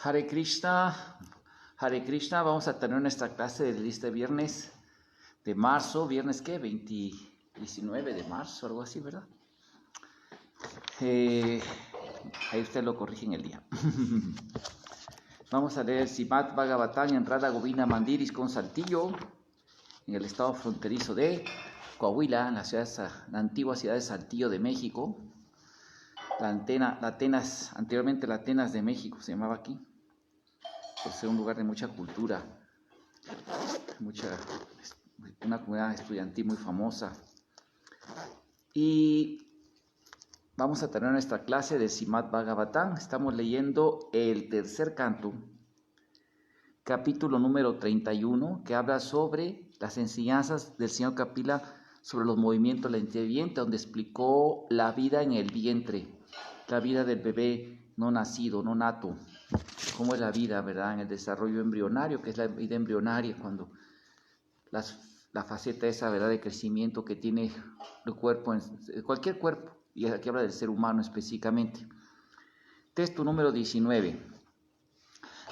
Hare Krishna, Hare Krishna, vamos a tener nuestra clase de este viernes de marzo, ¿viernes qué? 19 de marzo, algo así, ¿verdad? Ahí usted lo corrige en el día. Vamos a leer Srimad Bhagavatam en Radha Govinda Mandiris con Saltillo, en el estado fronterizo de Coahuila, en la antigua ciudad de Saltillo de México. Anteriormente la Atenas de México se llamaba aquí, por ser un lugar de mucha cultura, una comunidad estudiantil muy famosa. Y vamos a tener nuestra clase de Srimad Bhagavatam. Estamos leyendo el tercer canto, capítulo número 31, que habla sobre las enseñanzas del señor Kapila sobre los movimientos del vientre, donde explicó la vida en el vientre, la vida del bebé no nacido, no nato, cómo es la vida, ¿verdad? En el desarrollo embrionario, que es la vida embrionaria, cuando la faceta esa, ¿verdad?, de crecimiento que tiene el cuerpo, cualquier cuerpo, y aquí habla del ser humano específicamente. Texto número 19.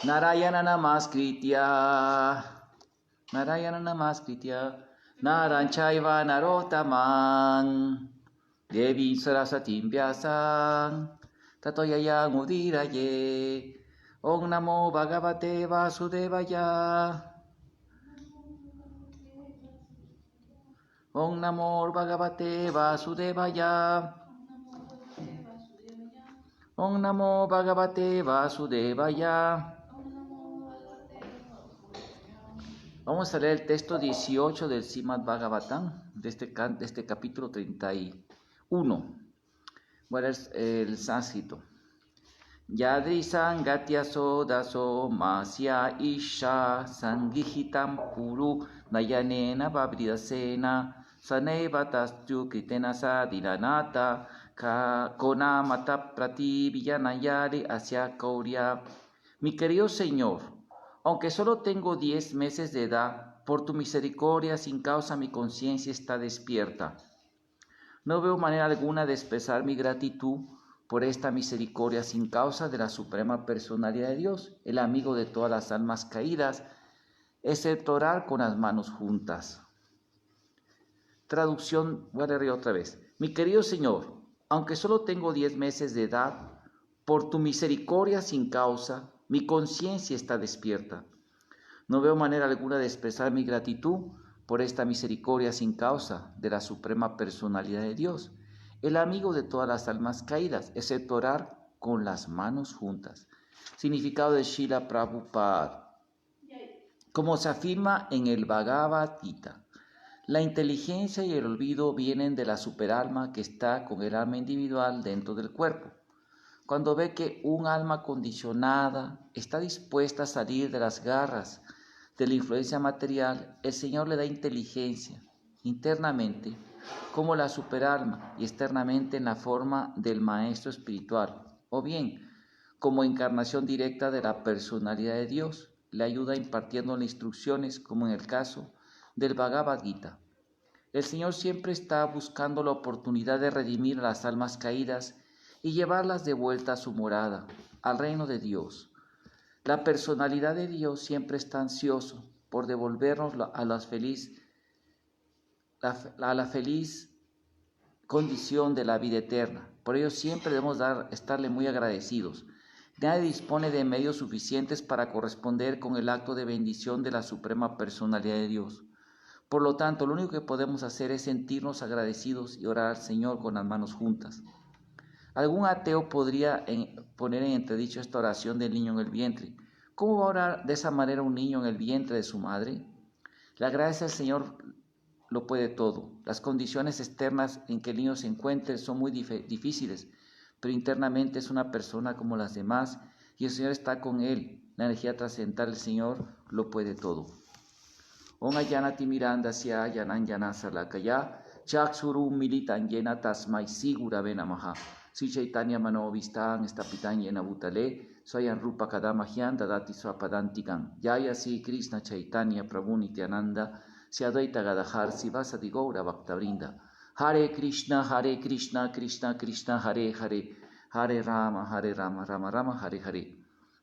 Narayana Namaskritya Naranchaiva Narotaman Devi Sarasatim Vyasam Tato Yayam Udiraye Om Namo Bhagavate Vasudevaya Om Namo Bhagavate Vasudevaya Om Namo Bhagavate Vasudevaya. Vamos a leer el texto 18 del Srimad Bhagavatam, de este capítulo 31. Bueno, es el sánscrito. Yadrisan Gatyaso Daso Masya Isha Sangihitam Puru Nayanena Babridasena Saneva Tastyu Kritenasa Dilanata Konamata Prati Villanayari Asya Kauria. Mi querido Señor, aunque solo tengo 10 meses de edad, por tu misericordia sin causa mi conciencia está despierta. No veo manera alguna de expresar mi gratitud por esta misericordia sin causa de la Suprema Personalidad de Dios, el amigo de todas las almas caídas, excepto orar con las manos juntas. Traducción, voy a leer otra vez. Mi querido Señor, aunque solo tengo 10 meses de edad, por tu misericordia sin causa, mi conciencia está despierta. No veo manera alguna de expresar mi gratitud por esta misericordia sin causa de la Suprema Personalidad de Dios, el amigo de todas las almas caídas, excepto orar con las manos juntas. Significado de Srila Prabhupada. Como se afirma en el Bhagavad Gita, la inteligencia y el olvido vienen de la superalma que está con el alma individual dentro del cuerpo. Cuando ve que un alma condicionada está dispuesta a salir de las garras de la influencia material, el Señor le da inteligencia internamente como la superalma y externamente en la forma del maestro espiritual, o bien como encarnación directa de la personalidad de Dios, le ayuda impartiéndole instrucciones como en el caso del Bhagavad Gita. El Señor siempre está buscando la oportunidad de redimir a las almas caídas y llevarlas de vuelta a su morada, al reino de Dios. La personalidad de Dios siempre está ansioso por devolvernos a la feliz condición de la vida eterna. Por ello siempre debemos estarle muy agradecidos. Nadie dispone de medios suficientes para corresponder con el acto de bendición de la Suprema Personalidad de Dios. Por lo tanto, lo único que podemos hacer es sentirnos agradecidos y orar al Señor con las manos juntas. Algún ateo podría poner en entredicho esta oración del niño en el vientre. ¿Cómo va a orar de esa manera un niño en el vientre de su madre? La gracia del Señor lo puede todo. Las condiciones externas en que el niño se encuentre son muy difíciles, pero internamente es una persona como las demás y el Señor está con él. La energía trascendental del Señor lo puede todo. Om Ayanati Mirandasya Yananjana Salakaya Chaksurum Militan Yena Tasmai Sigurave Namaha. Sri Chaitanya Manovistan Stapitan Yena Bhutale Swayan Rupa Kadamahyam Dadati Swapadantikam. Jaya Sri Krishna Chaitanya Prabhu Nityananda Siadvaita Gadahar Sivasati Gaura Bhaktavrinda. Hare Krishna Krishna Krishna Hare Hare Hare Rama Rama Rama Hare Hare.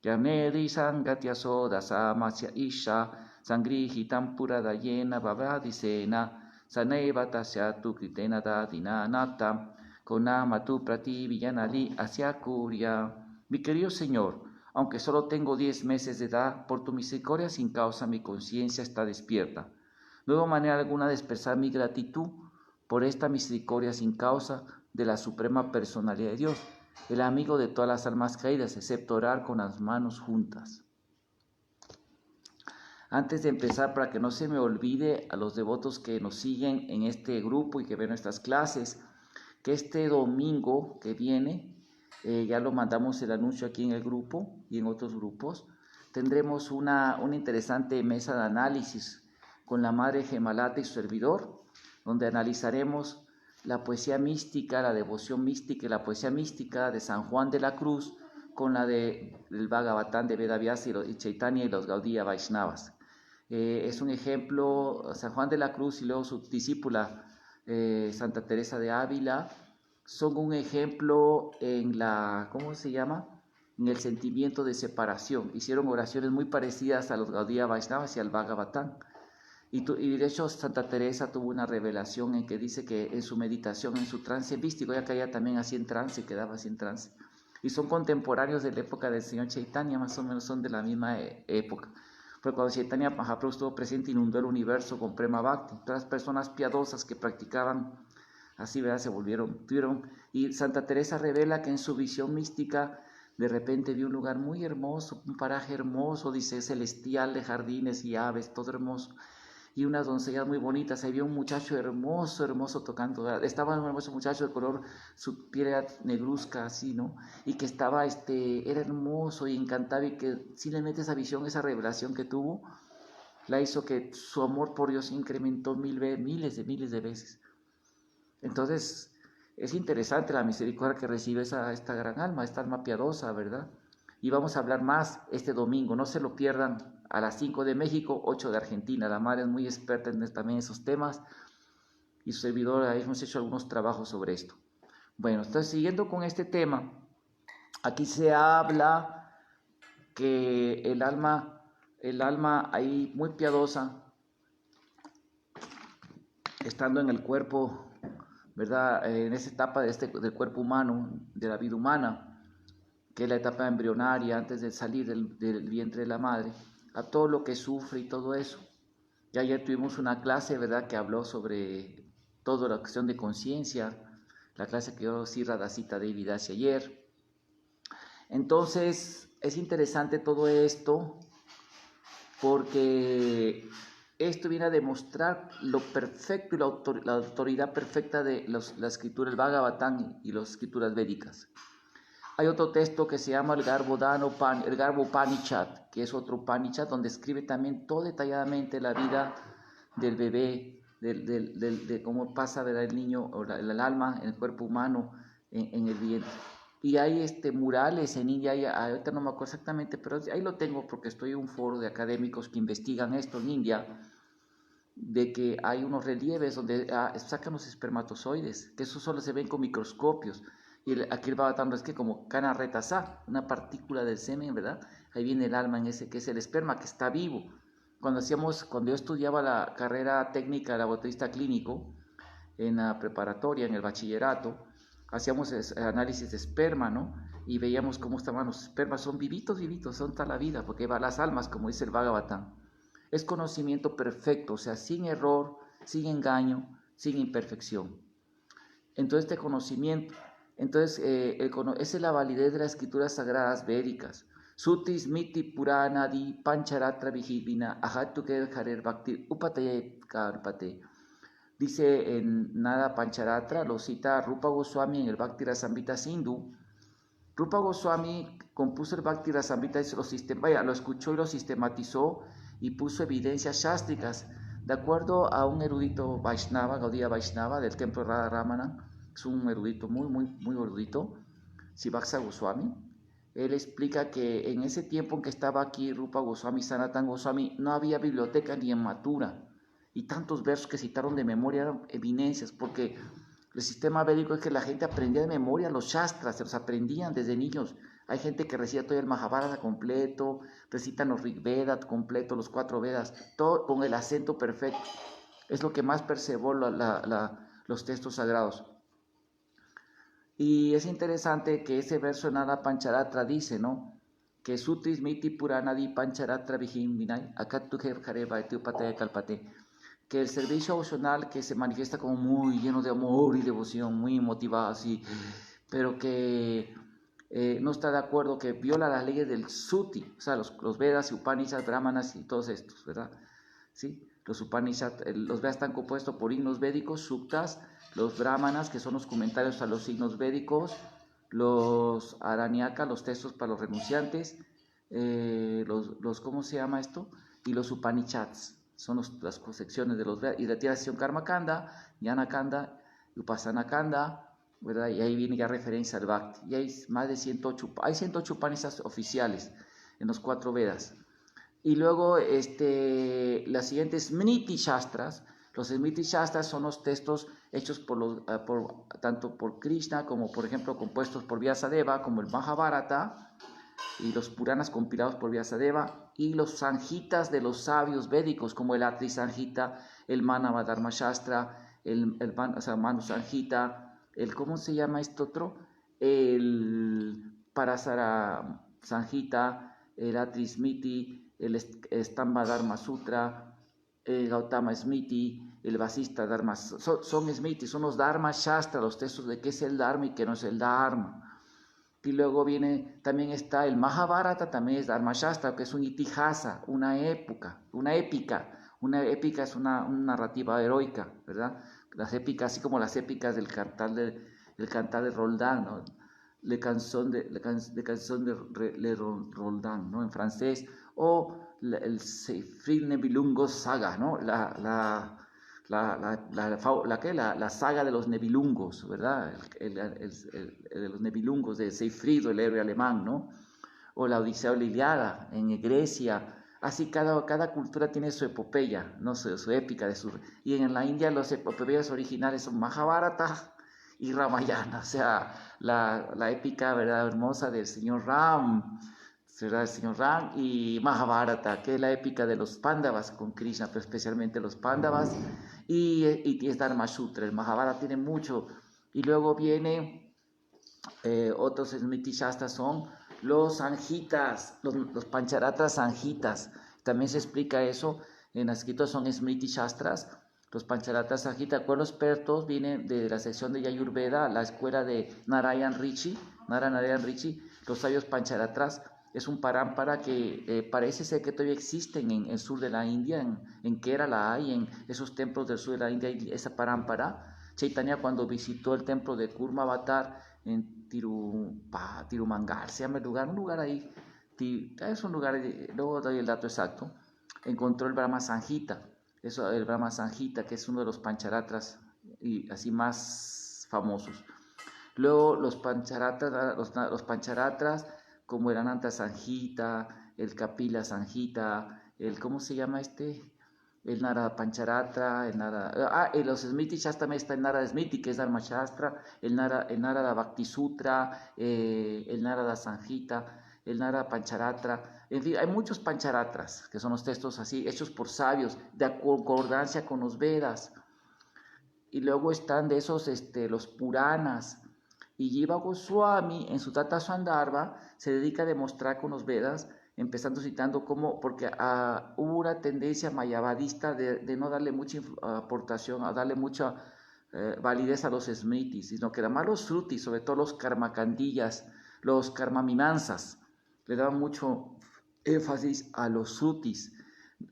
Yarnedi Sangatya Soda Samasya Isha Sangrihitam Puradayena Babadisena Saneva Tasyatu Kritena Dadina Natam Konamatu Prati Villanali Hacia Curia. Mi querido Señor, aunque solo tengo 10 meses de edad, por tu misericordia sin causa mi conciencia está despierta. No hubo manera alguna de expresar mi gratitud por esta misericordia sin causa de la suprema personalidad de Dios, el amigo de todas las almas caídas, excepto orar con las manos juntas. Antes de empezar, para que no se me olvide a los devotos que nos siguen en este grupo y que ven nuestras clases, que este domingo que viene, ya lo mandamos el anuncio aquí en el grupo y en otros grupos, tendremos una interesante mesa de análisis con la Madre Gemalata y su servidor, donde analizaremos la poesía mística, la devoción mística y la poesía mística de San Juan de la Cruz con la del Bhagavatán de Vedavyasa y Chaitanya y los Gaudiya Vaishnavas. Es un ejemplo, San Juan de la Cruz y luego su discípula Santa Teresa de Ávila, son un ejemplo en la, ¿cómo se llama? En el sentimiento de separación. Hicieron oraciones muy parecidas a los Gaudiya Vaishnavas y al Bhagavatán. Y de hecho Santa Teresa tuvo una revelación en que dice que en su meditación, en su trance místico, ella caía también así en trance, quedaba así en trance. Y son contemporáneos de la época del Señor Chaitanya, más o menos son de la misma época. Porque cuando Chaitanya Mahaprabhu estuvo presente, inundó el universo con Prema Bhakti. Todas las personas piadosas que practicaban así, ¿verdad? Tuvieron. Y Santa Teresa revela que en su visión mística de repente vio un lugar muy hermoso, un paraje hermoso, dice, celestial, de jardines y aves, todo hermoso. Y unas doncellas muy bonitas. Ahí vio un muchacho hermoso, hermoso tocando. Estaba un hermoso muchacho de color, su piel era negruzca, así, ¿no? Y que estaba, era hermoso y encantaba, y que simplemente esa visión, esa revelación que tuvo, la hizo que su amor por Dios incrementó miles de veces. Entonces, es interesante la misericordia que recibe esta gran alma, esta alma piadosa, ¿verdad? Y vamos a hablar más este domingo, no se lo pierdan, a las 5 de México, 8 de Argentina. La madre es muy experta también en esos temas y su servidor, ahí hemos hecho algunos trabajos sobre esto. Bueno, entonces siguiendo con este tema, aquí se habla que el alma ahí muy piadosa, estando en el cuerpo, ¿verdad? En esa etapa del cuerpo humano, de la vida humana, que es la etapa embrionaria antes de salir del vientre de la madre, a todo lo que sufre y todo eso. Y ayer tuvimos una clase, ¿verdad?, que habló sobre toda la cuestión de conciencia, la clase que dio Radhacita Devi Dasi ayer. Entonces, es interesante todo esto, porque esto viene a demostrar lo perfecto y la autoridad perfecta de la escritura, el Bhagavatán y las escrituras védicas. Hay otro texto que se llama el Garbo Upanishad, que es otro Upanishad donde escribe también todo detalladamente la vida del bebé, de cómo pasa, ¿verdad?, el niño o el alma en el cuerpo humano en el vientre. Y hay murales en India, ahorita no me acuerdo exactamente, pero ahí lo tengo porque estoy en un foro de académicos que investigan esto en India, de que hay unos relieves donde sacan los espermatozoides, que eso solo se ven con microscopios. Y aquí el Bhagavatam es que como cana retazá, una partícula del semen, ¿verdad? Ahí viene el alma en ese, que es el esperma, que está vivo. Cuando yo estudiaba la carrera técnica de laboratorista clínico, en la preparatoria, en el bachillerato, hacíamos análisis de esperma, ¿no? Y veíamos cómo estaban los espermas, son vivitos, son toda la vida, porque va las almas, como dice el Bhagavatam. Es conocimiento perfecto, o sea, sin error, sin engaño, sin imperfección. Entonces, este conocimiento, esa es la validez de las escrituras sagradas védicas. Sutis miti purana di pancharatra vijivina ahatuke harer bhakti upataye karpate. Dice en Nada Pancharatra, lo cita Rupa Goswami en el Bhakti Rasamrita Sindhu. Rupa Goswami compuso el Bhakti Rasamrita y lo escuchó y lo sistematizó y puso evidencias sástricas de acuerdo a un erudito Vaishnava, Gaudiya Vaishnava del templo Radha Ramanan. Es un erudito muy erudito, Sivaksa Goswami. Él explica que en ese tiempo en que estaba aquí Rupa Goswami, Sanatan Goswami, no había biblioteca ni en Mathura, y tantos versos que citaron de memoria eran evidencias, porque el sistema védico es que la gente aprendía de memoria los shastras, se los aprendían desde niños, Hay gente que recita todo el Mahabharata completo, recitan los Rig Veda completo, los 4 Vedas, todo con el acento perfecto. Es lo que más perseveró los textos sagrados. Y es interesante que ese verso en Nara Pancharatra dice, ¿no? Que Sutris Miti Puranadi Pancharatra Vijim Vinay Akatujer Jareba Upate Kalpate. Que el servicio opcional que se manifiesta como muy lleno de amor y devoción, muy motivado así, pero que no está de acuerdo, que viola las leyes del Suti, o sea, los Vedas y Upanishads, Brahmanas y todos estos, ¿verdad? ¿Sí? Los Upanishads, los Vedas están compuestos por himnos védicos, suktas, los Brahmanas, que son los comentarios a los signos védicos, los Aranyaka, los textos para los renunciantes, ¿cómo se llama esto? Y los Upanishads, son las secciones de los Vedas, y la tiración Karma Kanda, Jnana Kanda, Upasana Kanda, ¿verdad? Y ahí viene ya referencia al Bhakti. Y hay más de 108 Upanishads oficiales en los 4 Vedas. Y luego las siguientes Smriti Shastras. Los Smriti Shastras son los textos hechos tanto por Krishna como, por ejemplo, compuestos por Vyasadeva, como el Mahabharata, y los Puranas compilados por Vyasadeva, y los Sanjitas de los sabios védicos, como el Atri Sanjita, el Manava Dharma Shastra, Manu Sanjita, ¿cómo se llama este otro? El Parasara Sanjita, el Atri Smriti, el Stamba Dharma Sutra, el Gautama Smriti, el Vasista Dharma, son Smriti, son los Dharma Shastra, los textos de qué es el Dharma y qué no es el Dharma. Y luego también está el Mahabharata, también es Dharma Shastra, que es un itihasa, una épica. Una épica es una narrativa heroica, ¿verdad? Las épicas, así como las épicas del cantar de Roldán, ¿no? Le canción de Roldán, ¿no? En francés, o el Seifril Nebilungo Saga, ¿no? La saga de los Nebilungos, ¿verdad? De los Nebilungos de Seifrido, el héroe alemán, ¿no? O la Odisea o la Ilíada en Grecia. Así cada cultura tiene su epopeya, ¿no? Su épica. Y en la India las epopeyas originales son Mahabharata y Ramayana, o sea, la épica, ¿verdad?, hermosa del señor Ram, será el señor Ram, y Mahabharata, que es la épica de los Pándavas con Krishna, pero especialmente los Pándavas, y es Dharma Sutra. El Mahabharata tiene mucho. Y luego viene otros Smriti Shastras, son los Sanjitas, los Pancharatras Sanjitas. También se explica eso, en las escritos son Smriti Shastras. Los Pancharatras Sanjitas, de acuerdo a los expertos, vienen de la sección de Yayurveda, la escuela de Narayan Rishi, los sabios Pancharatras. Es un parámpara que parece ser que todavía existen en el sur de la India, en Kerala hay, en esos templos del sur de la India hay esa parámpara. Chaitanya, cuando visitó el templo de Kurmavatar en Tirumangar, se llama el lugar, un lugar ahí, es un lugar, luego doy el dato exacto, encontró el Brahma Sanjita, el Brahma Sanjita, que es uno de los pancharatras y así más famosos. Luego los pancharatras como el Ananta Sanjita, el Kapila Sanjita, ¿cómo se llama el Narada Pancharatra, los Smriti Shastra también está el Narada Smriti, que es Dharma Shastra, el Narada Bhakti Sutra, el Narada Sanjita, el Narada Pancharatra. En fin, hay muchos Pancharatras, que son los textos así, hechos por sabios, de concordancia con los Vedas. Y luego están de esos los Puranas. Y Jiva Goswami, en su Tata Sandarbha, se dedica a demostrar con los Vedas, empezando citando porque hubo una tendencia mayavadista de no darle mucha aportación, a darle mucha validez a los Smritis, sino que además los Srutis, sobre todo los Karmakandiyas, los Karmamimansas, le daban mucho énfasis a los Srutis,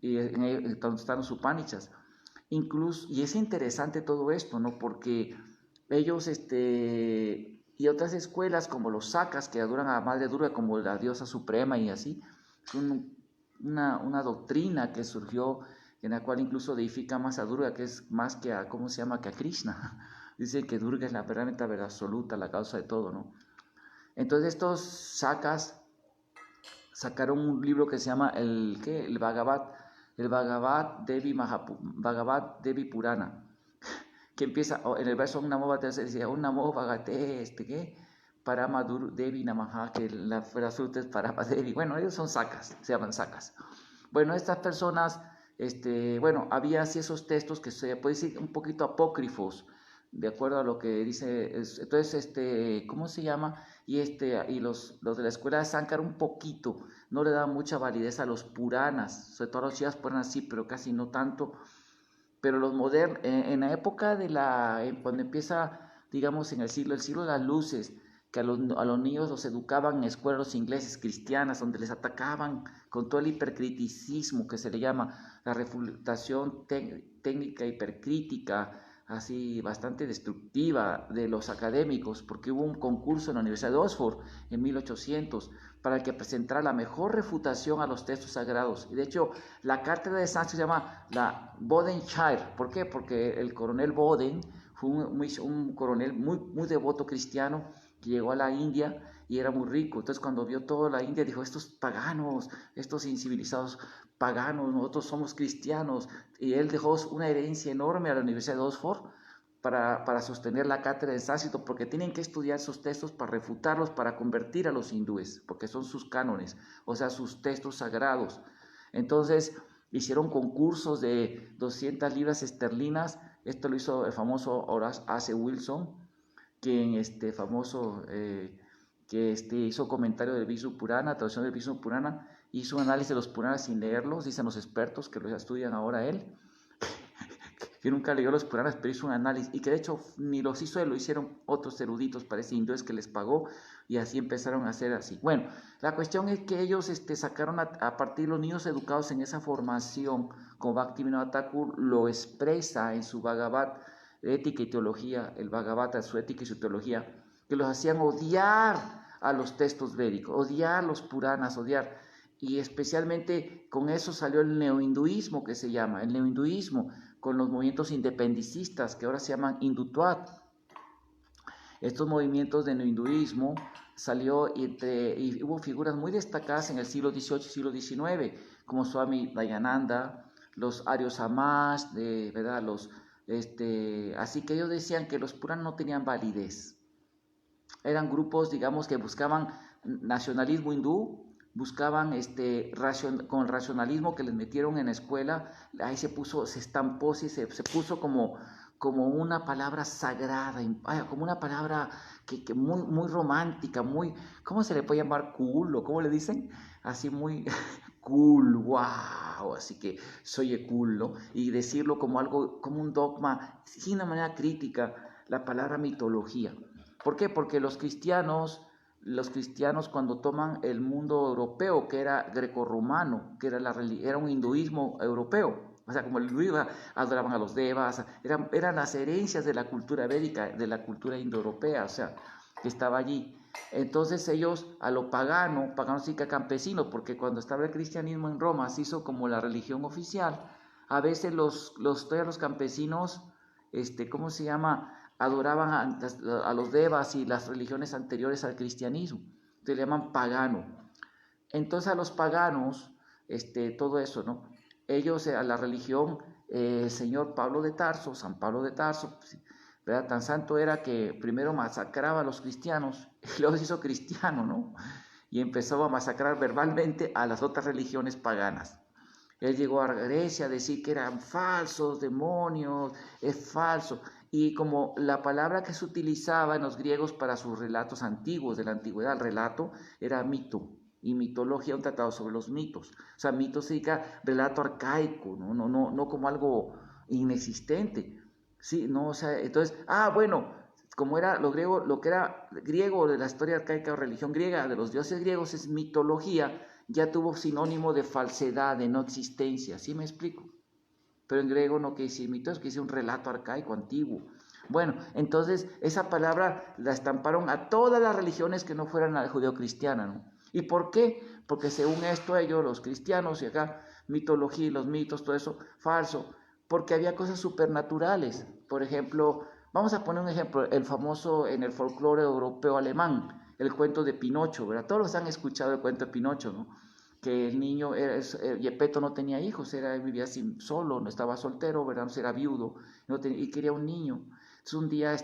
donde están los Upanishads. Incluso, y es interesante todo esto, ¿no? Porque ellos, y otras escuelas como los Sakas, que adoran a Madre Durga como la diosa suprema y así, es una doctrina que surgió en la cual incluso deifica más a Durga, que es más que a, ¿cómo se llama?, que a Krishna. Dicen que Durga es la verdad absoluta, la causa de todo, ¿no? Entonces estos Sakas sacaron un libro que se llama el Bhagavad Devi Purana, que empieza en el verso Namo Bhagavate, decía Namo Bhagavate, Paramadur Devi Namaha, que la fruta es Paramadevi. Bueno, ellos son sakas, se llaman sakas. Bueno, estas personas, bueno, había así esos textos que se puede decir un poquito apócrifos, de acuerdo a lo que dice, entonces, ¿cómo se llama? Y los de la escuela de Sankara un poquito, no le daban mucha validez a los Puranas, sobre todo a los Shiva Puranas sí, pero casi no tanto. Pero los modernos, en la época cuando empieza, digamos, en el siglo de las luces, que a los niños los educaban en escuelas ingleses cristianas, donde les atacaban con todo el hipercriticismo que se le llama, la refutación técnica hipercrítica, así bastante destructiva de los académicos, porque hubo un concurso en la Universidad de Oxford en 1800 para el que presentara la mejor refutación a los textos sagrados. Y de hecho, la cátedra de sánscrito se llama la Bodenshire. ¿Por qué? Porque el coronel Boden fue un coronel muy devoto cristiano que llegó a la India y era muy rico. Entonces, cuando vio toda la India, dijo, estos paganos, estos incivilizados paganos, nosotros somos cristianos. Y él dejó una herencia enorme a la Universidad de Oxford para sostener la cátedra de sánscrito, porque tienen que estudiar sus textos para refutarlos, para convertir a los hindúes, porque son sus cánones, o sea, sus textos sagrados. Entonces, hicieron concursos de 200 libras esterlinas. Esto lo hizo el famoso Horace A.C. Wilson, quien famoso que hizo comentario del Vishnu Purana, traducción del Vishnu Purana, hizo un análisis de los Puranas sin leerlos, dicen los expertos que los estudian ahora él, que nunca leyó los Puranas, pero hizo un análisis, y que de hecho ni los hizo él, lo hicieron otros eruditos, parece hindúes que les pagó, y así empezaron a hacer así. Bueno, la cuestión es que ellos sacaron a partir de los niños educados en esa formación, como Bhaktivinoda Thakur lo expresa en su Bhagavad Ética y Teología, el Bhagavata, su ética y su teología, que los hacían odiar a los textos védicos, odiar los Puranas, odiar. Y especialmente con eso salió el neohinduismo, que se llama, el neohinduismo, con los movimientos independentistas, que ahora se llaman Hindutvat. Estos movimientos de neohinduismo salió y hubo figuras muy destacadas en el siglo XVIII y siglo XIX, como Swami Dayananda, los Arya Samaj, ¿verdad? Así que ellos decían que los Puranas no tenían validez. Eran grupos, digamos, que buscaban nacionalismo hindú, buscaban con el racionalismo que les metieron en la escuela, ahí se estampó, se puso como una palabra sagrada, como una palabra que muy romántica, ¿cómo se le puede llamar? Cool, o ¿cómo le dicen? Así muy cool, wow, así que soy cool, ¿no? Y decirlo como algo, como un dogma, sin una manera crítica, la palabra mitología. ¿Por qué? Porque los cristianos cuando toman el mundo europeo, que era grecorromano, que era un hinduismo europeo, o sea, como el hindú adoraban a los devas, eran las herencias de la cultura védica, de la cultura indoeuropea, o sea, que estaba allí. Entonces ellos a lo pagano significa campesino, porque cuando estaba el cristianismo en Roma se hizo como la religión oficial. A veces todavía los campesinos, ¿cómo se llama? Adoraban a los devas y las religiones anteriores al cristianismo, se le llaman pagano. Entonces a los paganos, todo eso, ¿no? Ellos, a la religión, el señor Pablo de Tarso, San Pablo de Tarso, ¿verdad? Tan santo era que primero masacraba a los cristianos, y luego se hizo cristiano, ¿no? Y empezó a masacrar verbalmente a las otras religiones paganas. Él llegó a Grecia a decir que eran falsos, demonios, es falso. Y como la palabra que se utilizaba en los griegos para sus relatos antiguos, de la antigüedad, el relato era mito, y mitología, un tratado sobre los mitos. O sea, mito significa relato arcaico, no como algo inexistente. Sí, no, o sea, entonces, bueno, como era lo que era griego de la historia arcaica o religión griega, de los dioses griegos, es mitología, ya tuvo sinónimo de falsedad, de no existencia, ¿sí me explico? Pero en griego no quiere decir mito, quiere decir un relato arcaico, antiguo. Bueno, entonces esa palabra la estamparon a todas las religiones que no fueran la judeocristiana, ¿no? ¿Y por qué? Porque según esto ellos, los cristianos, y acá mitología y los mitos, todo eso, falso, porque había cosas supernaturales. Por ejemplo, vamos a poner un ejemplo, el famoso en el folclore europeo alemán, el cuento de Pinocho, ¿verdad? Todos han escuchado el cuento de Pinocho, ¿no? Que el niño, Gepetto no tenía hijos, vivía solo, no estaba soltero, ¿verdad? No era viudo, y quería un niño. Entonces un día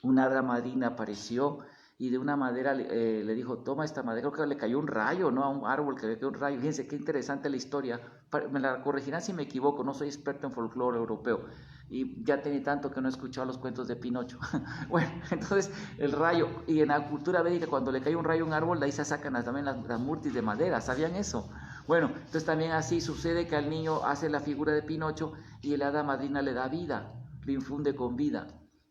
una hada madrina apareció y de una madera le dijo, toma esta madera, creo que le cayó un rayo, ¿no? A un árbol que le cayó un rayo. Fíjense qué interesante la historia, me la corregirán si me equivoco, no soy experto en folclore europeo y ya tiene tanto que no he escuchado los cuentos de Pinocho. Bueno, entonces el rayo, y en la cultura védica cuando le cae un rayo a un árbol, de ahí se sacan también las murtis de madera, ¿sabían eso? Bueno, entonces también así sucede que al niño hace la figura de Pinocho y el hada madrina le da vida, le infunde con vida,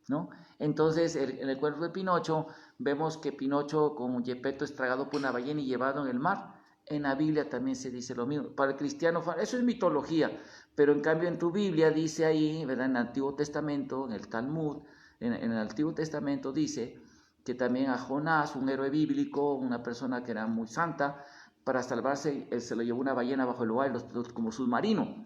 ¿no? Entonces, en el cuento de Pinocho, vemos que Pinocho con Gepetto es tragado por una ballena y llevado en el mar. En la Biblia también se dice lo mismo. Para el cristiano, eso es mitología, pero en cambio en tu Biblia dice ahí, ¿verdad? En el Antiguo Testamento, en el Talmud, en el Antiguo Testamento dice que también a Jonás, un héroe bíblico, una persona que era muy santa, para salvarse, él se lo llevó una ballena bajo el agua como submarino.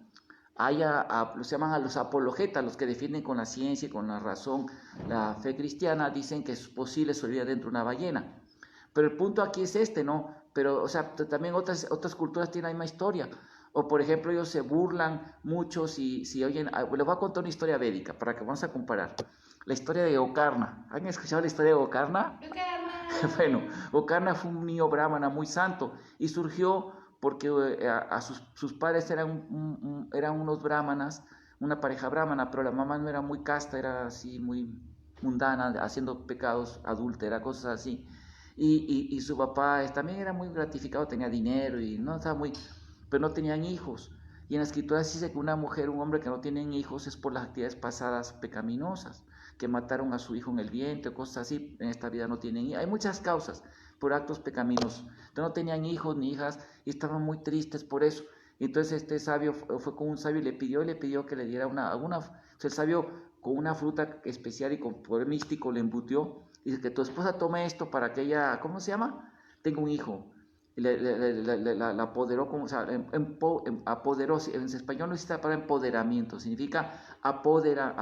Se llaman a los apologetas, los que defienden con la ciencia y con la razón la fe cristiana, dicen que es posible sobrevivir dentro de una ballena. Pero el punto aquí es este, ¿no? Pero, o sea, también otras culturas tienen la misma historia. O, por ejemplo, ellos se burlan mucho si oyen... Les voy a contar una historia védica para que vamos a comparar. La historia de Gokarna. ¿Han escuchado la historia de Gokarna? Bueno, Gokarna fue un niño brahmana muy santo y surgió porque sus padres eran unos brahmanas, una pareja brahmana, pero la mamá no era muy casta, era así muy mundana, haciendo pecados, adúltera, cosas así. Y su papá también era muy gratificado, tenía dinero y no estaba muy, pero no tenían hijos. Y en la escritura dice que una mujer, un hombre que no tienen hijos es por las actividades pasadas pecaminosas, que mataron a su hijo en el vientre, cosas así, en esta vida no tienen hijos. Hay muchas causas por actos pecaminosos. Entonces no tenían hijos ni hijas y estaban muy tristes por eso. Entonces este sabio fue con un sabio y le pidió que le diera entonces el sabio con una fruta especial y con poder místico le embutió y dice que tu esposa tome esto para que ella, ¿cómo se llama? Tenga un hijo. La apoderó, como, o sea, apoderó, en español no existe la palabra empoderamiento, significa apoderar,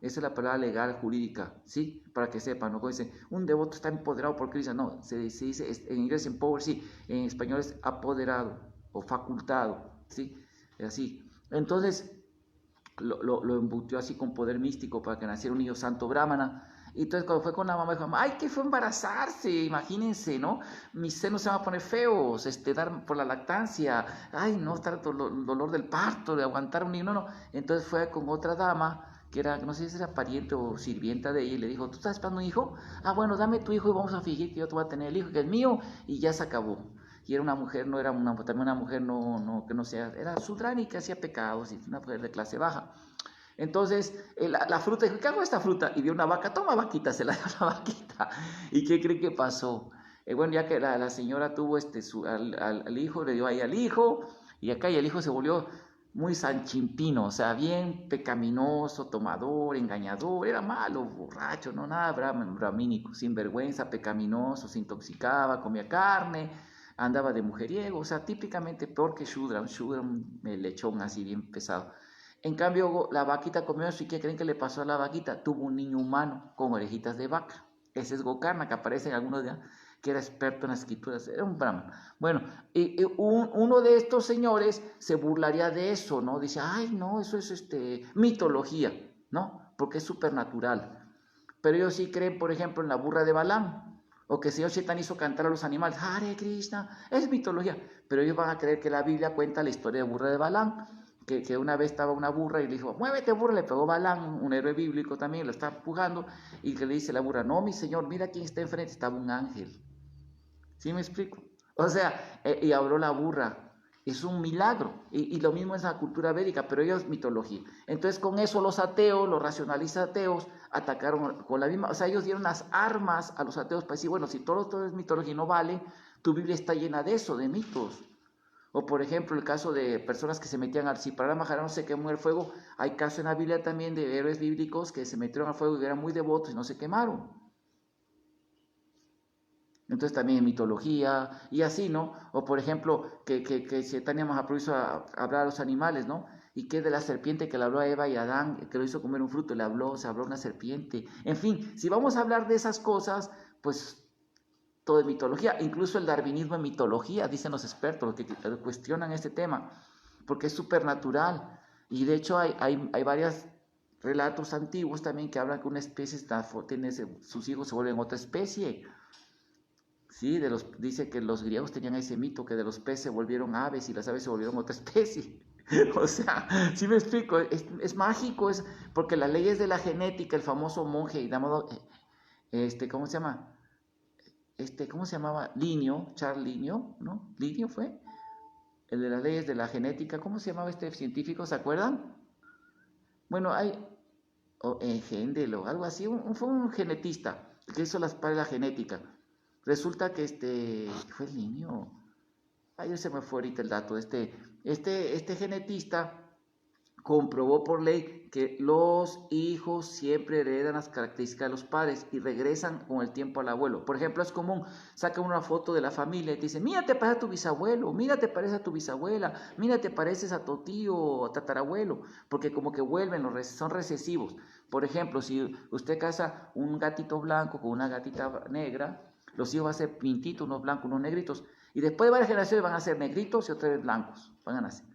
esa es la palabra legal, jurídica, ¿sí? Para que sepan, ¿no? Como dicen, un devoto está empoderado por Cristo, no, se dice, en inglés empower, sí, en español es apoderado o facultado, ¿sí? Así, entonces lo embutió así con poder místico para que naciera un niño santo brahmana. Y entonces cuando fue con la mamá dijo, ay, que fue embarazarse, imagínense, ¿no? Mis senos se van a poner feos, dar por la lactancia, ay, no, estar dolor del parto, de aguantar un niño, no. Entonces fue con otra dama, que era, no sé si era pariente o sirvienta de ella, y le dijo, ¿tú estás esperando un hijo? Ah, bueno, dame tu hijo y vamos a fingir que yo te voy a tener el hijo, que es mío, y ya se acabó. Y era una mujer, no era también una mujer que no sea, era sudrani que hacía pecados, y una mujer de clase baja. Entonces, la fruta, dijo, ¿qué hago esta fruta? Y vio una vaca, toma vaquita, se la dio a la vaquita. ¿Y qué cree que pasó? Bueno, ya que la señora tuvo al hijo, le dio ahí al hijo, y acá y el hijo se volvió muy sanchimpino, o sea, bien pecaminoso, tomador, engañador, era malo, borracho, no nada brahmínico, sinvergüenza, pecaminoso, se intoxicaba, comía carne, andaba de mujeriego, o sea, típicamente peor que Shudra, un lechón así bien pesado. En cambio, la vaquita comió eso y ¿qué creen que le pasó a la vaquita? Tuvo un niño humano con orejitas de vaca. Ese es Gokarna, que aparece en algunos días, que era experto en las escrituras, era un brahman. Bueno, uno de estos señores se burlaría de eso, ¿no? Dice, ay, no, eso es mitología, ¿no? Porque es supernatural. Pero ellos sí creen, por ejemplo, en la burra de Balaam, o que el señor Chaitanya hizo cantar a los animales, Hare Krishna, es mitología. Pero ellos van a creer que la Biblia cuenta la historia de burra de Balaam. Que una vez estaba una burra y le dijo, muévete burra, le pegó Balaam, un héroe bíblico también, lo está empujando, y que le dice la burra, no mi señor, mira quién está enfrente, estaba un ángel. ¿Sí me explico? O sea, y habló la burra, es un milagro, y lo mismo es la cultura védica, pero ellos mitología. Entonces con eso los ateos, los racionalistas ateos, atacaron con la misma, o sea, ellos dieron las armas a los ateos para decir, bueno, si todo es mitología y no vale, tu Biblia está llena de eso, de mitos. O por ejemplo el caso de personas que se metían al si para Maharaj no se quemó el fuego, hay casos en la Biblia también de héroes bíblicos que se metieron al fuego y eran muy devotos y no se quemaron. Entonces también en mitología y así, ¿no? O por ejemplo que Chaitanya Mahaprabhu hizo hablar a los animales, ¿no? Y que de la serpiente que le habló a Eva y a Adán, que lo hizo comer un fruto, se habló una serpiente. En fin, si vamos a hablar de esas cosas, pues todo es mitología, incluso el darwinismo es mitología, dicen los expertos, los que cuestionan este tema, porque es supernatural. Y de hecho hay varias relatos antiguos también que hablan que una especie sus hijos se vuelven otra especie. Sí, dice que los griegos tenían ese mito que de los peces se volvieron aves y las aves se volvieron otra especie. O sea, sí me explico, es mágico, porque las leyes de la genética, el famoso monje llamado, ¿cómo se llama? ¿Cómo se llamaba? Charles Linneo, ¿no? Linneo fue, el de las leyes de la genética. ¿Cómo se llamaba este científico? ¿Se acuerdan? Bueno, hay, Gendel o algo así, fue un genetista que hizo para la genética. Resulta que fue el niño, ayer se me fue ahorita el dato, este genetista comprobó por ley que los hijos siempre heredan las características de los padres y regresan con el tiempo al abuelo. Por ejemplo, es común, sacan una foto de la familia y te dicen, mira, te parece a tu bisabuelo, mira, te parece a tu bisabuela, mira, te pareces a tu tío o tatarabuelo, porque como que vuelven, son recesivos. Por ejemplo, si usted casa un gatito blanco con una gatita negra, los hijos van a ser pintitos, unos blancos, unos negritos, y después de varias generaciones van a ser negritos y otra vez blancos, van a nacer.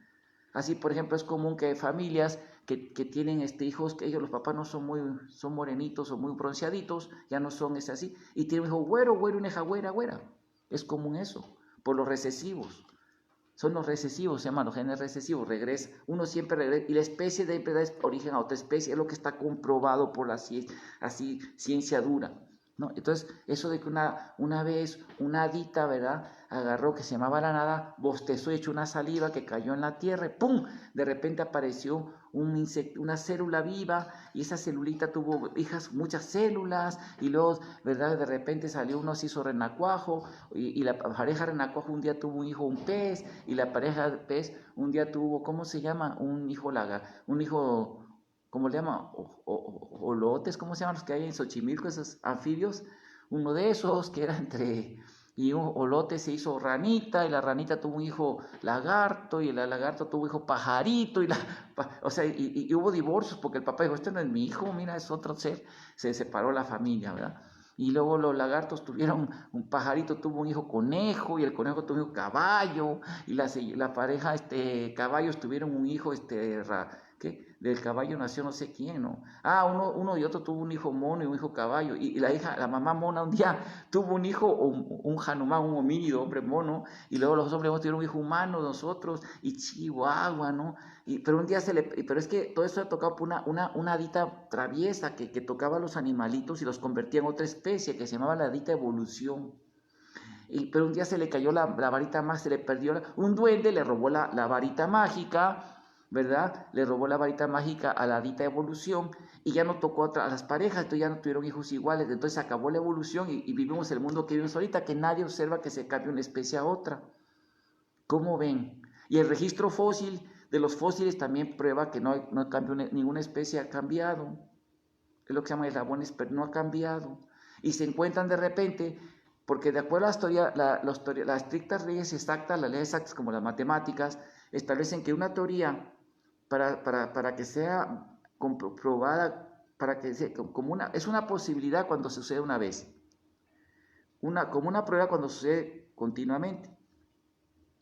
Así, por ejemplo, es común que hay familias que tienen hijos que ellos, los papás no son morenitos o muy bronceaditos, ya no son así, y tienen un hijo güero, y una hija güera. Es común eso, por los recesivos. Son los recesivos, se llaman los genes recesivos, uno siempre regresa, y la especie de da origen a otra especie, es lo que está comprobado por la ciencia dura, ¿no? Entonces, eso de que una vez una hadita, ¿verdad?, agarró, que se llamaba la nada, bostezó y echó una saliva que cayó en la tierra y ¡pum!, de repente apareció una célula viva, y esa celulita tuvo muchas células, y luego, ¿verdad?, de repente salió uno, se hizo renacuajo, y la pareja renacuajo un día tuvo un hijo, un pez, y la pareja de pez un día tuvo, ¿cómo se llama?, un hijo, ¿cómo le llaman? Olotes, ¿cómo se llaman los que hay en Xochimilco, esos anfibios? Uno de esos que era y un olote se hizo ranita, y la ranita tuvo un hijo lagarto, y el lagarto tuvo un hijo pajarito, o sea, y hubo divorcios, porque el papá dijo, este no es mi hijo, mira, es otro ser, se separó la familia, ¿verdad? Y luego los lagartos tuvieron, un pajarito tuvo un hijo conejo, y el conejo tuvo un hijo caballo, y la pareja, caballos tuvieron un hijo, ¿qué? Del caballo nació no sé quién, ¿no? Uno y otro tuvo un hijo mono y un hijo caballo, y la mamá mona un día tuvo un hijo, un Hanuman, un homínido, hombre mono, y luego los hombres tuvieron un hijo humano, nosotros, y Chihuahua, ¿no? Pero un día pero es que todo eso ha tocado por una hadita traviesa que tocaba a los animalitos y los convertía en otra especie, que se llamaba la hadita evolución. Pero un día se le cayó la varita mágica, se le perdió, un duende le robó la varita mágica, ¿verdad? Le robó la varita mágica a la hadita evolución, y ya no tocó a las parejas, entonces ya no tuvieron hijos iguales, entonces se acabó la evolución, y vivimos el mundo que vivimos ahorita, que nadie observa que se cambie una especie a otra. ¿Cómo ven? Y el registro fósil de los fósiles también prueba que no cambió, ninguna especie ha cambiado. Es lo que se llama eslabones, pero no ha cambiado. Y se encuentran de repente, porque de acuerdo a las estrictas leyes exactas, las leyes exactas como las matemáticas, establecen que una teoría, para que sea comprobada, es una posibilidad cuando sucede una vez, como una prueba cuando sucede continuamente,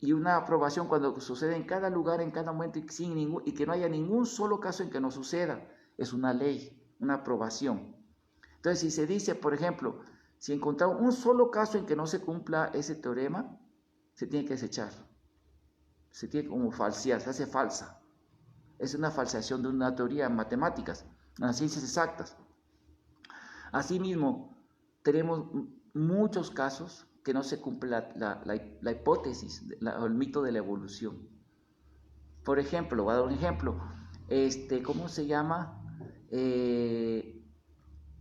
y una aprobación cuando sucede en cada lugar, en cada momento, y que no haya ningún solo caso en que no suceda. Es una ley, una aprobación. Entonces, si se dice, por ejemplo, si encontramos un solo caso en que no se cumpla ese teorema, se tiene que desechar. Se tiene como falsear, se hace falsa. Es una falseación de una teoría en matemáticas, en las ciencias exactas. Asimismo, tenemos muchos casos que no se cumple la hipótesis, el mito de la evolución. Por ejemplo, voy a dar un ejemplo. ¿Cómo se llama?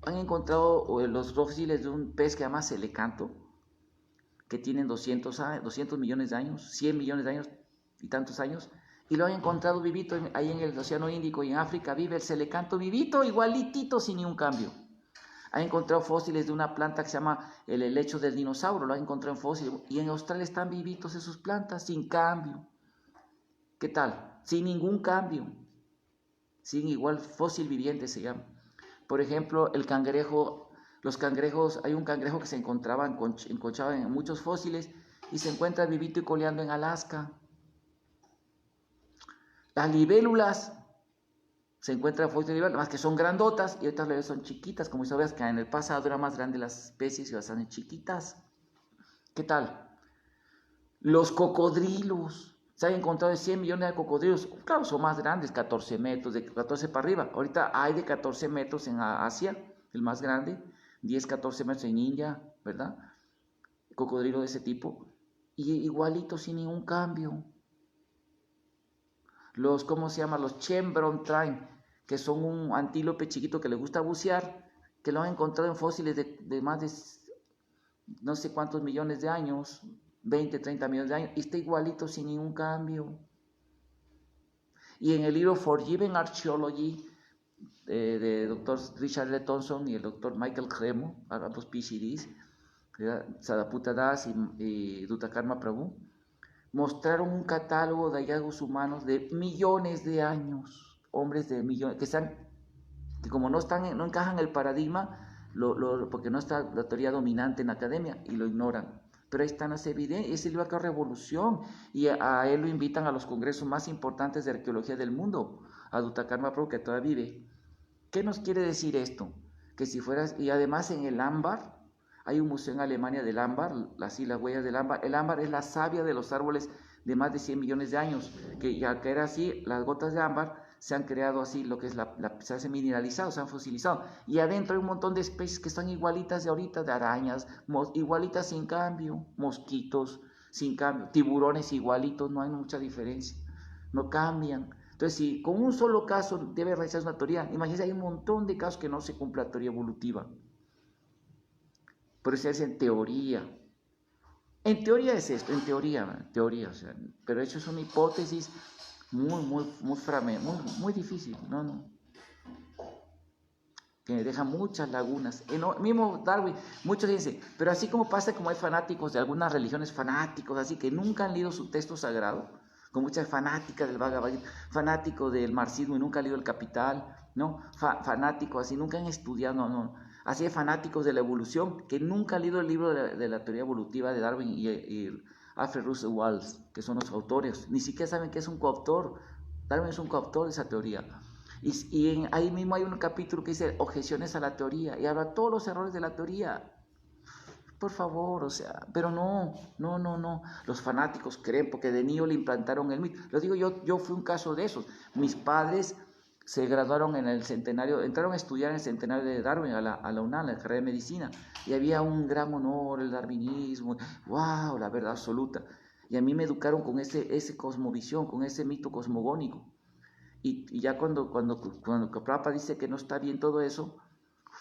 Han encontrado los fósiles de un pez que se llama celecanto, que tienen 200 millones de años, 100 millones de años y tantos años, y lo han encontrado vivito ahí en el Océano Índico, y en África vive el celecanto vivito, igualitito, sin ningún cambio. Ha encontrado fósiles de una planta que se llama el helecho del dinosaurio, lo ha encontrado en fósiles, y en Australia están vivitos esas plantas, sin cambio. ¿Qué tal? Sin ningún cambio, sin igual fósil viviente se llama. Por ejemplo, el cangrejo, los cangrejos, hay un cangrejo que se encontraba en muchos fósiles, y se encuentra vivito y coleando en Alaska. Las libélulas Se encuentran fósiles de más que son grandotas y otras veces son chiquitas, como si veas que en el pasado era más grande las especies y las hacen chiquitas. ¿Qué tal? Los cocodrilos. Se han encontrado de 100 millones de cocodrilos. Claro, son más grandes, 14 metros, de 14 para arriba. Ahorita hay de 14 metros en Asia, el más grande. 10, 14 metros en India, ¿verdad? Cocodrilo de ese tipo. Y igualito, sin ningún cambio. Los, ¿cómo se llama? Los Chevron-Train, que son un antílope chiquito que le gusta bucear, que lo han encontrado en fósiles de más de no sé cuántos millones de años, 20, 30 millones de años, y está igualito sin ningún cambio. Y en el libro Forgiven Archaeology, de Dr. Richard L. Thompson y el Dr. Michael Cremo, ambos PhDs, Sadaputta Das y Dutakarma Prabhu, mostraron un catálogo de hallazgos humanos de millones de años, hombres de millones, que como no encajan en el paradigma, porque no está la teoría dominante en la academia y lo ignoran. Pero ahí están las evidencias, ese libro acá revolución, y a él lo invitan a los congresos más importantes de arqueología del mundo, a Dutakarma Prabhu, que todavía vive. ¿Qué nos quiere decir esto? Que si fueras, y además en el ámbar, hay un museo en Alemania del ámbar, las huellas del ámbar. El ámbar es la savia de los árboles de más de 100 millones de años, que ya que era así, las gotas de ámbar se han creado así, lo que es se hace mineralizado, se han fosilizado. Y adentro hay un montón de especies que están igualitas de ahorita, de arañas, igualitas sin cambio, mosquitos sin cambio, tiburones igualitos, no hay mucha diferencia, no cambian. Entonces, si con un solo caso debe realizarse una teoría, imagínense, hay un montón de casos que no se cumple la teoría evolutiva. Por eso se dice en teoría. En teoría es esto, en teoría, o sea, pero eso es una hipótesis muy difícil, no. Que deja muchas lagunas. El mismo Darwin, muchos dicen, pero así como pasa como hay fanáticos de algunas religiones, fanáticos así que nunca han leído su texto sagrado, con muchas fanáticas del Bhagavad Gita, fanático del marxismo y nunca han leído el Capital, ¿no? Fanáticos así, nunca han estudiado, no. Así hay fanáticos de la evolución que nunca han leído el libro de la teoría evolutiva de Darwin y Alfred Russel Wallace, que son los autores, ni siquiera saben que es un coautor. Darwin es un coautor de esa teoría. Y ahí mismo hay un capítulo que dice objeciones a la teoría y habla todos los errores de la teoría. Por favor, o sea, pero no. Los fanáticos creen porque de niño le implantaron el mito. Lo digo yo fui un caso de esos. Mis padres se graduaron en el centenario, entraron a estudiar en el centenario de Darwin a la UNAM, la carrera de medicina, y había un gran honor, el darwinismo, wow, la verdad absoluta. Y a mí me educaron con ese cosmovisión, con ese mito cosmogónico. Y ya cuando Prabhupada dice que no está bien todo eso,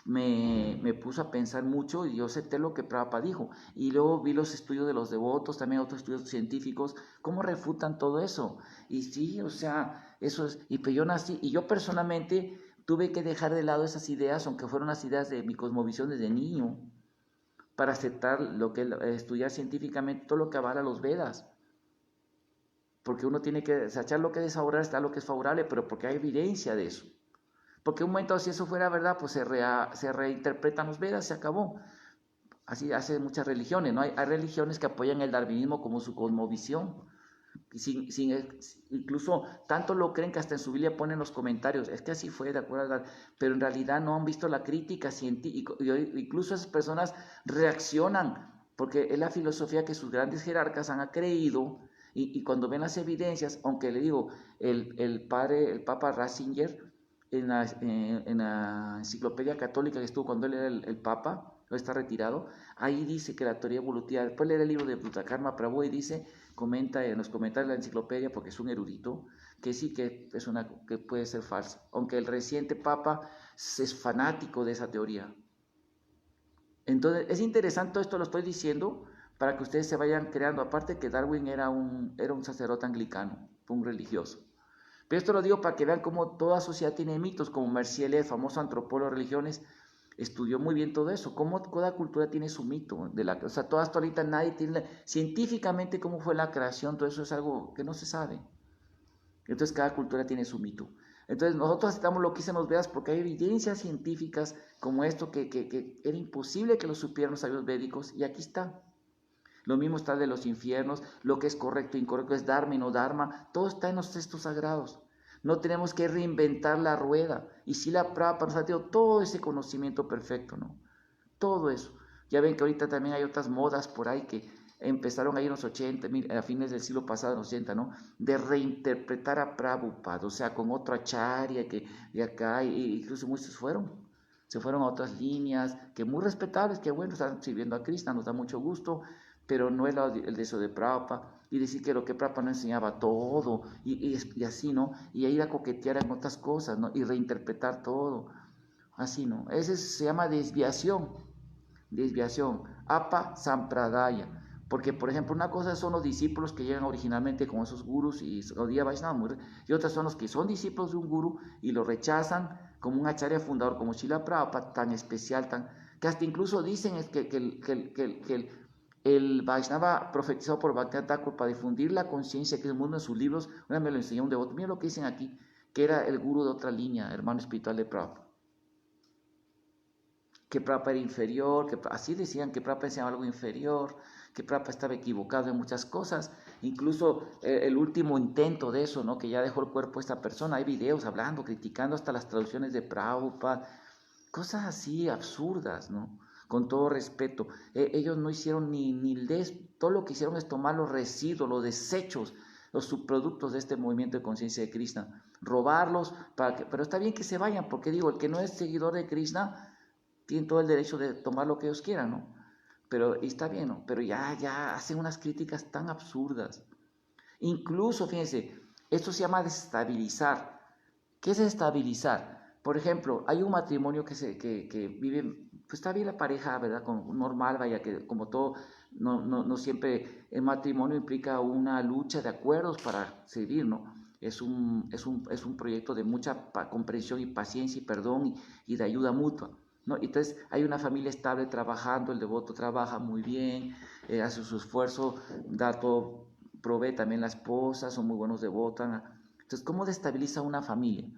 me puso a pensar mucho y yo acepté lo que Prabhupada dijo. Y luego vi los estudios de los devotos, también otros estudios científicos, cómo refutan todo eso. Y sí, o sea, eso es. Y pues yo nací, y yo personalmente tuve que dejar de lado esas ideas, aunque fueron las ideas de mi cosmovisión desde niño, para aceptar lo que estudiar científicamente, todo lo que avala los Vedas. Porque uno tiene que desechar lo que es desfavorable, está lo que es favorable, pero porque hay evidencia de eso. Porque un momento, si eso fuera verdad, pues se reinterpretan los Vedas, se acabó. Así hace muchas religiones, ¿no? Hay religiones que apoyan el darwinismo como su cosmovisión. Incluso tanto lo creen que hasta en su Biblia ponen los comentarios, es que así fue, de acuerdo, pero en realidad no han visto la crítica científica. Incluso esas personas reaccionan, porque es la filosofía que sus grandes jerarcas han creído. Y cuando ven las evidencias, aunque le digo, el Papa Ratzinger, en la enciclopedia católica que estuvo cuando él era el Papa, no está retirado, ahí dice que la teoría evolutiva, después leer el libro de Dutakarma Prabhu y dice, comenta en los comentarios de la enciclopedia, porque es un erudito, que sí que que puede ser falsa, aunque el reciente Papa es fanático de esa teoría. Entonces, es interesante, todo esto lo estoy diciendo para que ustedes se vayan creando, aparte que Darwin era un sacerdote anglicano, un religioso. Pero esto lo digo para que vean cómo toda sociedad tiene mitos, como Mercier, el famoso antropólogo de religiones, estudió muy bien todo eso, cómo toda cultura tiene su mito, o sea, toda hasta ahorita nadie tiene, científicamente cómo fue la creación, todo eso es algo que no se sabe. Entonces cada cultura tiene su mito. Entonces nosotros aceptamos lo que dicen los Vedas porque hay evidencias científicas como esto que era imposible que lo supieran los sabios védicos y aquí está. Lo mismo está de los infiernos, lo que es correcto e incorrecto, es dharma y no dharma, todo está en los textos sagrados. No tenemos que reinventar la rueda. Y si la Prabhupada nos ha dado todo ese conocimiento perfecto, ¿no? Todo eso. Ya ven que ahorita también hay otras modas por ahí que empezaron ahí en los 80, a fines del siglo pasado, en los 80, ¿no? De reinterpretar a Prabhupada, o sea, con otro acharya que de acá, incluso muchos se fueron a otras líneas, que muy respetables, que bueno, están sirviendo a Krishna, nos da mucho gusto, pero no es el de eso de Prabhupada, y decir que lo que Prabhupada no enseñaba todo, y así, ¿no? Y ir a coquetear en otras cosas, ¿no? Y reinterpretar todo, así, ¿no? Ese se llama desviación, apa sampradaya, porque por ejemplo una cosa son los discípulos que llegan originalmente con esos gurus y Gaudiya Vaishnava, y otras son los que son discípulos de un guru y lo rechazan como un acharya fundador como Srila Prabhupada, tan especial, que hasta incluso dicen el Vaishnava profetizado por Bhaktivinoda Thakur para difundir la conciencia que es el mundo en sus libros. Una vez me lo enseñó un devoto, mira lo que dicen aquí, que era el guru de otra línea, hermano espiritual de Prabhupada, que Prabhupada era inferior, que así decían, que Prabhupada enseñaba algo inferior, que Prabhupada estaba equivocado en muchas cosas. Incluso el último intento de eso, ¿no? Que ya dejó el cuerpo esta persona, hay videos hablando, criticando hasta las traducciones de Prabhupada, cosas así absurdas, ¿no? Con todo respeto, ellos no hicieron todo lo que hicieron es tomar los residuos, los desechos, los subproductos de este movimiento de conciencia de Krishna, robarlos, pero está bien que se vayan, porque digo, el que no es seguidor de Krishna tienen todo el derecho de tomar lo que ellos quieran, ¿no? Pero está bien, ¿no? Pero ya hacen unas críticas tan absurdas. Incluso, fíjense, esto se llama desestabilizar. ¿Qué es desestabilizar? Por ejemplo, hay un matrimonio que vive, pues está bien la pareja, ¿verdad? Normal, vaya, que como todo, no siempre el matrimonio implica una lucha de acuerdos para servir, ¿no? Es un proyecto de mucha comprensión y paciencia y perdón y de ayuda mutua, ¿no? Entonces hay una familia estable trabajando, el devoto trabaja muy bien, hace su esfuerzo, da todo, provee también la esposa, son muy buenos devotos. Entonces, ¿cómo destabiliza una familia?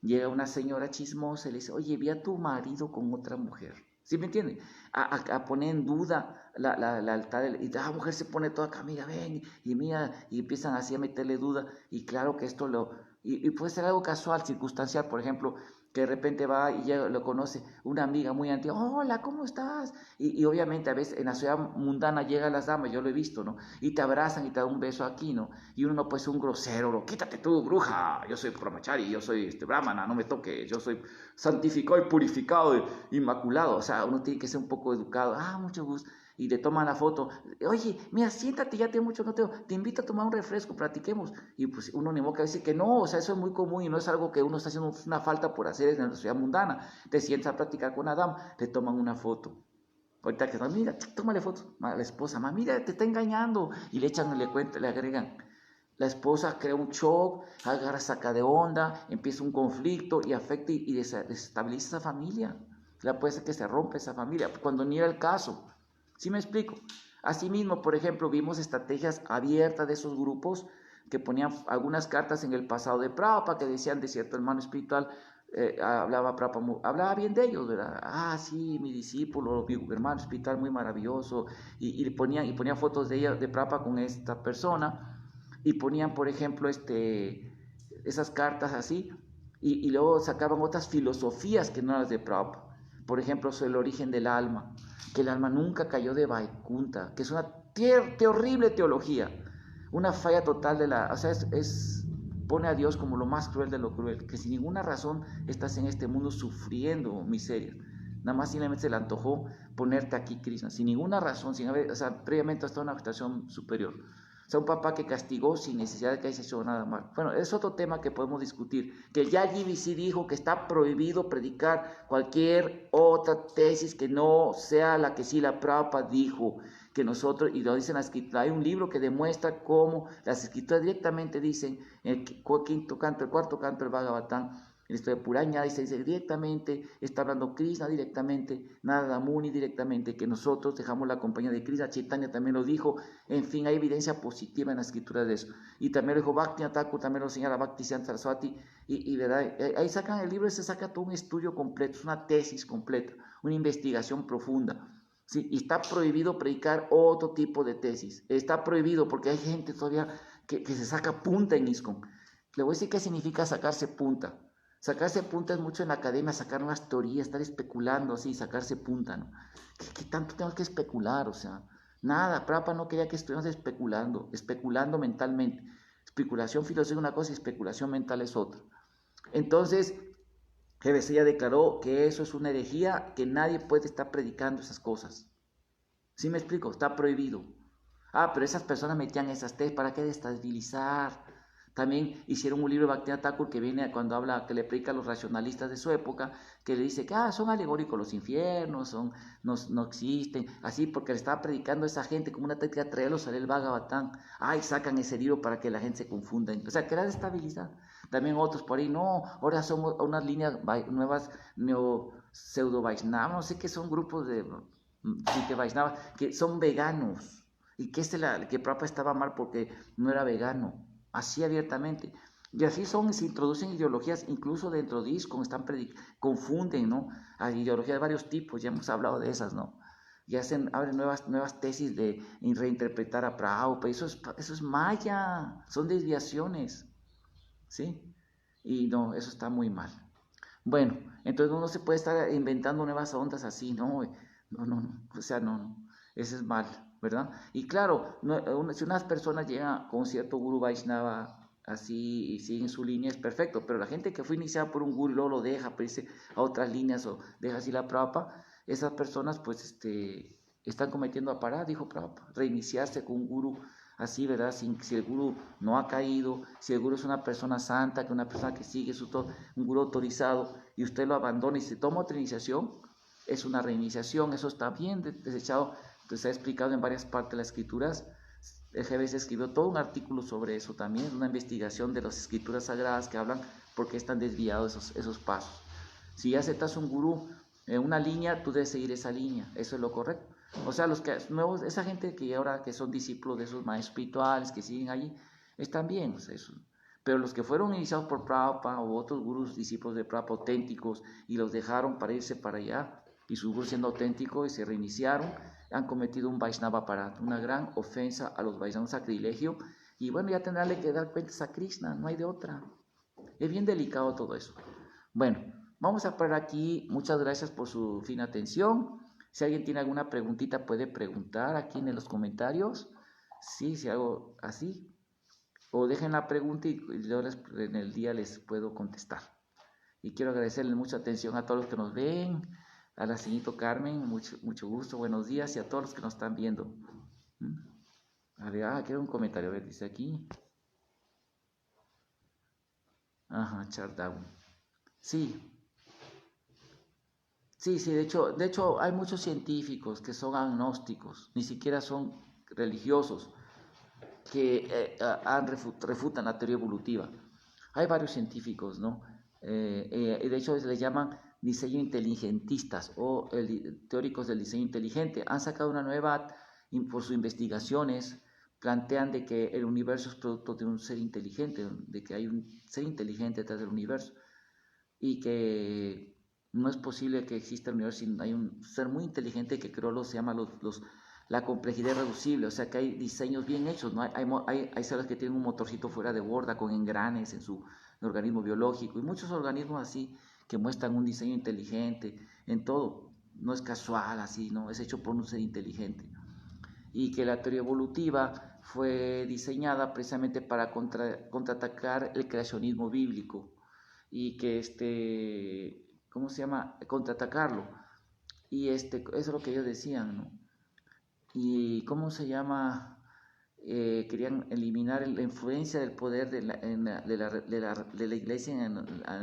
Llega una señora chismosa y le dice, oye, vi a tu marido con otra mujer. ¿Sí me entiende? A poner en duda la lealtad. Y la mujer se pone toda acá, mira, ven, y mira, y empiezan así a meterle duda. Y claro que esto y puede ser algo casual, circunstancial, por ejemplo, que de repente va y ya lo conoce una amiga muy antigua, hola, ¿cómo estás? Y obviamente a veces en la ciudad mundana llegan las damas, yo lo he visto, ¿no? Y te abrazan y te dan un beso aquí, ¿no? Y uno no puede ser un grosero, ¿no? Quítate tú, bruja, yo soy brahmachari, yo soy brahmana, no me toques, yo soy santificado y purificado, inmaculado, o sea, uno tiene que ser un poco educado, mucho gusto, y te toman la foto, oye, mira, siéntate, ya tengo mucho, no te invito a tomar un refresco, platiquemos, y pues uno ni modo que dice que no, o sea, eso es muy común y no es algo que uno está haciendo una falta por hacer en la sociedad mundana, te sientas a platicar con Adam, te toman una foto. Ahorita que mira, tómale foto, la esposa, mira, te está engañando, y le echan, le agregan. La esposa crea un shock, agarra, saca de onda, empieza un conflicto y afecta y desestabiliza esa familia. Ya puede ser que se rompa esa familia, cuando ni era el caso. ¿Sí me explico? Asimismo, por ejemplo, vimos estrategias abiertas de esos grupos que ponían algunas cartas en el pasado de Prabhupada que decían de cierto hermano espiritual, hablaba bien de ellos, ¿verdad? Sí, mi discípulo, mi hermano espiritual muy maravilloso, y ponían fotos de ella, de Prabhupada con esta persona, y ponían, por ejemplo, esas cartas así, y luego sacaban otras filosofías que no eran las de Prabhupada. Por ejemplo, sobre el origen del alma, que el alma nunca cayó de Vaikunta, que es una horrible teología, una falla total o sea, pone a Dios como lo más cruel de lo cruel, que sin ninguna razón estás en este mundo sufriendo miseria. Nada más simplemente se le antojó ponerte aquí, Krishna, sin ninguna razón, sin haber, o sea, previamente hasta una situación superior. O sea, un papá que castigó sin necesidad de que haya hecho nada mal. Bueno, es otro tema que podemos discutir. Que ya GBC dijo que está prohibido predicar cualquier otra tesis que no sea la que Srila Prabhupada dijo. Que nosotros, y lo dicen las escrituras, hay un libro que demuestra cómo las escrituras directamente dicen, en el cuarto canto del Bhagavatam, en esto de Puraña, dice directamente, está hablando Krishna directamente, Narada Muni directamente, que nosotros dejamos la compañía de Krishna. Chaitanya también lo dijo. En fin, hay evidencia positiva en la escritura de eso. Y también lo dijo Bhaktivinoda Thakur, también lo señala Bhaktisiddhanta Saraswati, y ¿verdad? Ahí sacan el libro, se saca todo un estudio completo, es una tesis completa, una investigación profunda. Sí, y está prohibido predicar otro tipo de tesis. Está prohibido porque hay gente todavía que se saca punta en ISKCON, Le voy a decir qué significa sacarse punta. Sacarse punta es mucho en la academia, sacar nuevas teorías, estar especulando así, sacarse punta, ¿no? ¿Qué tanto tenemos que especular? O sea, nada, Prabhupada no quería que estuviéramos especulando mentalmente. Especulación filosófica es una cosa y especulación mental es otra. Entonces, Jebesella declaró que eso es una herejía, que nadie puede estar predicando esas cosas. ¿Sí me explico? Está prohibido. Ah, pero esas personas metían esas tesis, ¿para qué destabilizar? También hicieron un libro de Bhaktivinoda Thakur que viene cuando habla, que le predica a los racionalistas de su época, que le dice que son alegóricos los infiernos, no existen, así porque le estaba predicando a esa gente como una técnica, traerlos al Bhagavatam. Y sacan ese libro para que la gente se confunda. O sea, que era destabilizar. También otros por ahí, no, ahora somos unas líneas nuevas, pseudo Vaishnava, no sé qué son grupos de Vaishnava, que son veganos. Y que que Prabhupada estaba mal porque no era vegano, así abiertamente. Y así se introducen ideologías, incluso dentro de ISKCON, confunden, ¿no? A ideologías de varios tipos, ya hemos hablado de esas, ¿no? Y abren nuevas tesis de reinterpretar a Prabhupada, eso es maya, son desviaciones, ¿sí? Y no, eso está muy mal. Bueno, entonces no se puede estar inventando nuevas ondas así, ¿no? No, o sea, no, eso es mal, ¿verdad? Y claro, si unas personas llegan con cierto guru Vaishnava así y siguen su línea, es perfecto, pero la gente que fue iniciada por un guru y luego lo deja para irse a otras líneas o deja así la Prabhupada, esas personas pues están cometiendo aparat, dijo Prabhupada, reiniciarse con un guru así, ¿verdad? Si el gurú no ha caído, si el gurú es una persona santa, que una persona que sigue un gurú autorizado, y usted lo abandona y se toma otra iniciación, es una reiniciación, eso está bien desechado, pues se ha explicado en varias partes de las escrituras. El GBS escribió todo un artículo sobre eso también, una investigación de las escrituras sagradas que hablan por qué están desviados esos pasos. Si ya aceptas un gurú en una línea, tú debes seguir esa línea, eso es lo correcto. O sea, los que nuevos, esa gente que ahora que son discípulos de esos maestros espirituales que siguen allí, están bien, o sea, eso. Pero los que fueron iniciados por Prabhupada o otros gurús discípulos de Prabhupada auténticos y los dejaron para irse para allá, y su gurú siendo auténtico y se reiniciaron, han cometido un Vaishnava aparat, una gran ofensa a los Vaishnavas, un sacrilegio, y bueno, ya tendrán que dar cuentas a Krishna, no hay de otra. Es bien delicado todo eso. Bueno, vamos a parar aquí. Muchas gracias por su fina atención. Si alguien tiene alguna preguntita, puede preguntar aquí en los comentarios. Sí, si hago así. O dejen la pregunta y yo en el día les puedo contestar. Y quiero agradecerle mucha atención a todos los que nos ven, a la señorita Carmen, mucho gusto, buenos días, y a todos los que nos están viendo. A ver, quiero un comentario, a ver, dice aquí. Ajá, Chardown. Sí, sí, de hecho hay muchos científicos que son agnósticos, ni siquiera son religiosos, que refutan la teoría evolutiva. Hay varios científicos, ¿no? De hecho les llaman diseño inteligentistas o teóricos del diseño inteligente. Han sacado una nueva, por sus investigaciones, plantean de que el universo es producto de un ser inteligente, de que hay un ser inteligente detrás del universo y que no es posible que exista el universo sin hay un ser muy inteligente que creó se llama la complejidad reducible, o sea que hay diseños bien hechos, ¿no? Hay células que tienen un motorcito fuera de borda con engranes en su organismo biológico y muchos organismos así que muestran un diseño inteligente en todo, no es casual así, ¿no? Es hecho por un ser inteligente y que la teoría evolutiva fue diseñada precisamente para contraatacar el creacionismo bíblico y que ¿cómo se llama? Contraatacarlo. Y eso es lo que ellos decían, ¿no? Y ¿cómo se llama? Querían eliminar la influencia del poder de la iglesia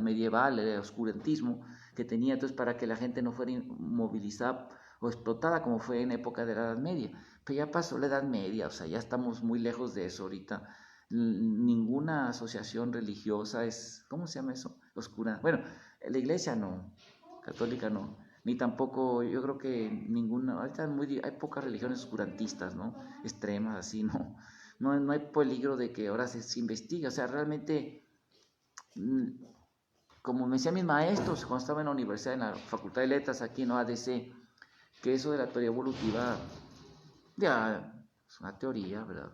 medieval, el oscurantismo que tenía, entonces para que la gente no fuera movilizada o explotada como fue en época de la Edad Media. Pero ya pasó la Edad Media, o sea, ya estamos muy lejos de eso ahorita. Ninguna asociación religiosa es, ¿cómo se llama eso? Oscura. Bueno, la iglesia no, católica no, ni tampoco, yo creo que ninguna, ahorita hay pocas religiones oscurantistas, ¿no? Extremas, así, ¿no? No hay peligro de que ahora se investigue, o sea, realmente, como me decían mis maestros cuando estaba en la universidad, en la Facultad de Letras, aquí en ADC, que eso de la teoría evolutiva, ya, es una teoría, ¿verdad?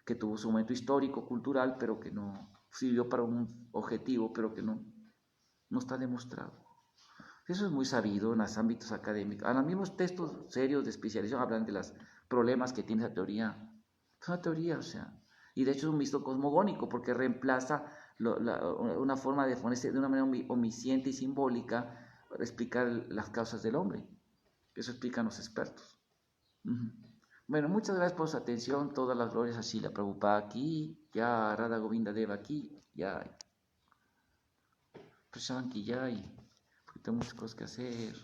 Que tuvo su momento histórico, cultural, pero que no sirvió para un objetivo, pero que no está demostrado. Eso es muy sabido en los ámbitos académicos. En los mismos textos serios de especialización hablan de los problemas que tiene esa teoría. Es una teoría, o sea, y de hecho es un mito cosmogónico porque reemplaza una forma de ponerse de una manera omnisciente y simbólica para explicar las causas del hombre. Eso explican los expertos. Bueno, muchas gracias por su atención. Todas las glorias a Srila Prabhupada aquí, ya Radha Govinda Deva aquí, ya Prashanki ya, porque tengo muchas cosas que hacer.